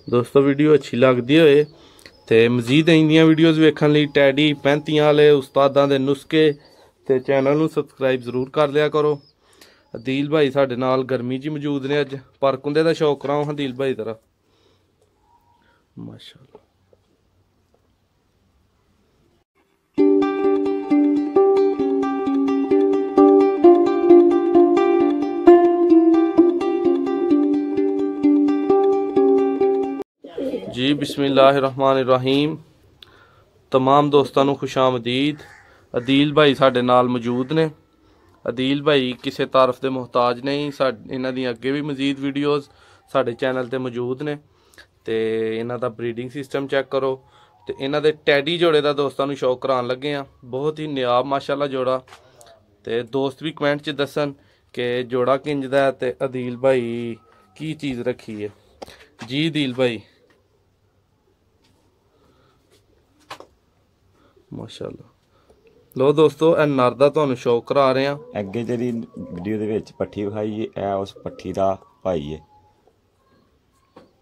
दोस्तों वीडियो अच्छी लगती होए तो मजीद इंदियां वीडियोज़ वेखण लई टैडी पैंतियां वाले उस्तादां दे नुस्खे ते चैनल नूं सबसक्राइब जरूर कर लिया करो। अदील भाई साडे नाल गर्मी च मौजूद ने। अज पर कुंदे दा शौक कराओ अदील भाई तरह माशाअल्लाह। जी बिस्मिल्लाहिर्रहमानिर्रहीम। तमाम दोस्तों को खुशामदीद। अदील भाई साडे नाल मौजूद ने। अदील भाई किसी तारफ के मुहताज नहीं। इन्हां दी अगे भी मजीद वीडियोज़ साडे चैनल ते मौजूद ने। तो इन्हां दा ब्रीडिंग सिस्टम चैक करो। तो इन्हां दे टैडी जोड़े का दोस्तों को शौक करान लगे हाँ। बहुत ही नियाब माशाअल्लाह जोड़ा। तो दोस्त भी कमेंट च दसन कि जोड़ा किंज दा है ते अदील भाई की चीज़ रखी है। जी अदील भाई माशाअल्लाह। लो दोस्तों ए नर दा तुहानू शौक करा रहे हैं। अगे जी वीडियो दे विच पट्ठी विखाई है उस पट्ठी दा भाई है।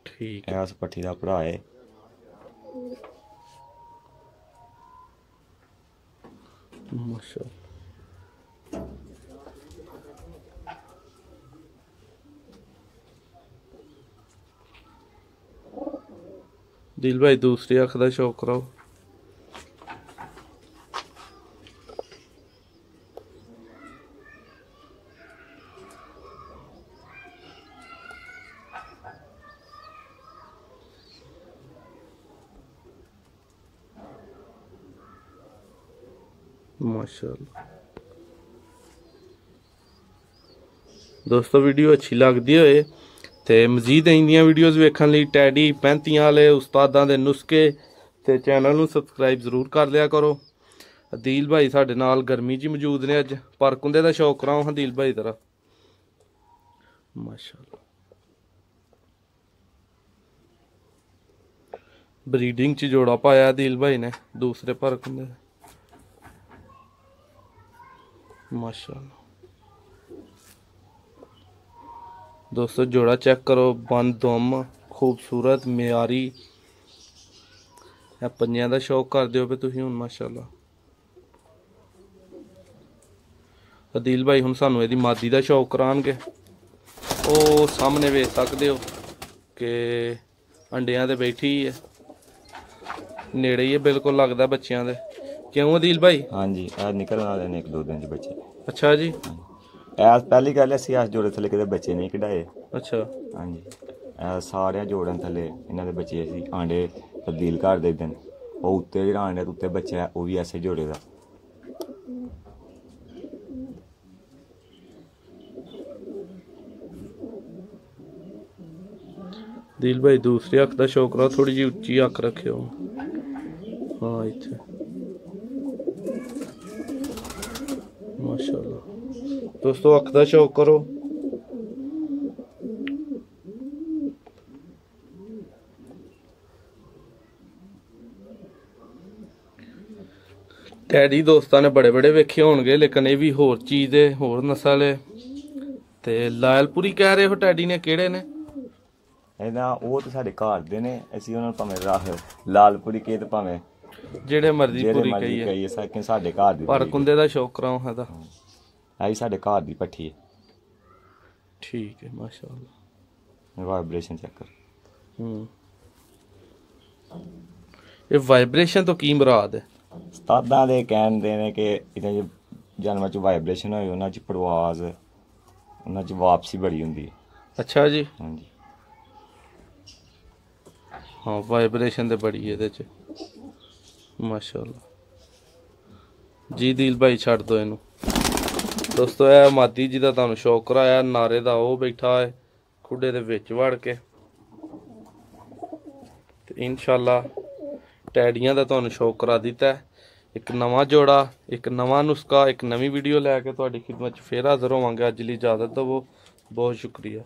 ठीक है उस पट्ठी दा भरा है। माशाअल्लाह। दिल भाई दूसरी अख दा शौक कराओ। माशाअल्लाह। दोस्तों वीडियो अच्छी लगती होए तो मजीद इंदियां वीडियोज़ वेखण लई टैडी पैंतियां वाले उस्तादां दे नुस्खे ते चैनल नूं सबसक्राइब जरूर कर लिया करो। अदील भाई साडे नाल गर्मी च मौजूद ने। अज पर कुंदे दा शौक कराओ अदील भाई तरह माशाअल्लाह। ब्रीडिंग च जोड़ा पाया अदील भाई ने दूसरे पर कुंदे माशाअल्लाह। दोस्तों जोड़ा चेक करो। बंद दुम खूबसूरत मियारी पंजियां दा शौक कर दिओ पे तुसीं हुण माशाअल्लाह। अदील भाई हुण सानू इहदी मादी दा शौक कराणगे। ओ सामने वेख सकदे हो कि अंडियां ते बैठी है नेड़े ही है बिल्कुल लगदा बच्चियां दे। क्यों अदील भाई? हाँ जी निकलने वाले ने एक दो दिन बच्चे। अच्छा जी। पहली गल अस जोड़े थले कदे बच्चे नहीं कढाए। अच्छा हाँ जी सारे जोड़े थले इन्हों के बच्चे असी आंडे तब्दील कर देते हैं। वो उत्ते जो आंडे उत्ते बच्चा है वह भी ऐसे जोड़े का। दिल भाई दूसरी अख का शौक रहा। थोड़ी जी उच्ची अख रखे हो। हाँ इत्थे माशाअल्लाह। दोस्तों अख का शौक करो। टैडी दोस्तों ने बड़े बड़े वेखे होणगे लेकिन ये भी होर चीज़ है होर नस्ल है। ते लायलपुरी कह रहे हो टैडी ने केड़े ने? वो तो साडे घर दे ने। असीं उन्हां नूं भावें लालपुरी कहे ते भावें जेड़े मर्जी पूरी कहिए साडे घर दी। पर कुंदे दा शौक कराओ है दा आई साडे घर दी पट्ठी है। ठीक है माशाअल्लाह। वाइब्रेशन चेक कर। ये वाइब्रेशन तो की मुराद है? उस्तादां दे कहंदे ने कि इहदे जानवर च वाइब्रेशन होए उन्हां च परवाज उन्हां च वापसी बड़ी हुंदी है। अच्छा जी। हाँ जी हाँ वाइब्रेशन तो बड़ी है च माशाअल्लाह। जी दिल भाई छड़ दो इनू। दोस्तों यह मादी जी का तुहानू शौक कराया नारे का वो बैठा है खुडे दे विच वड़ के। इंशाअल्लाह टैडियां का तुहानू शौक करा दिता है। एक नवा जोड़ा एक नवा नुस्खा एक नवी वीडियो लैके तुहाडी खिदमत फिर हाज़र होवांगे। अज लई इजाज़त दवो। बहुत शुक्रिया।